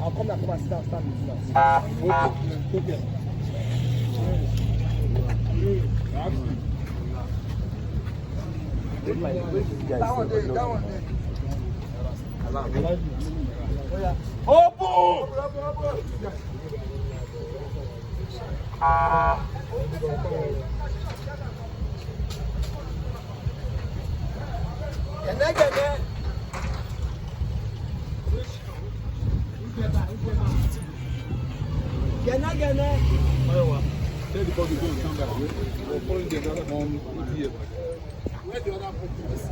I'll come back and stand. Okay. That one there. Tell the body don't come back. We're following the other one here. Where the other one is?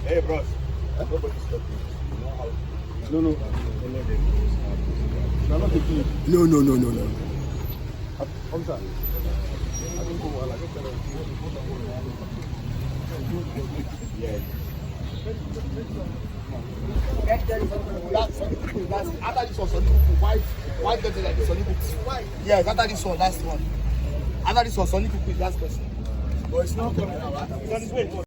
Hey, bros. Nobody stop you. No. No. Hamza. Yeah. That's after this one, white better like the Sonny Kuku. Yes, after this one, that's the one. After this one, Sonny Kuku is last person. But it's not coming out.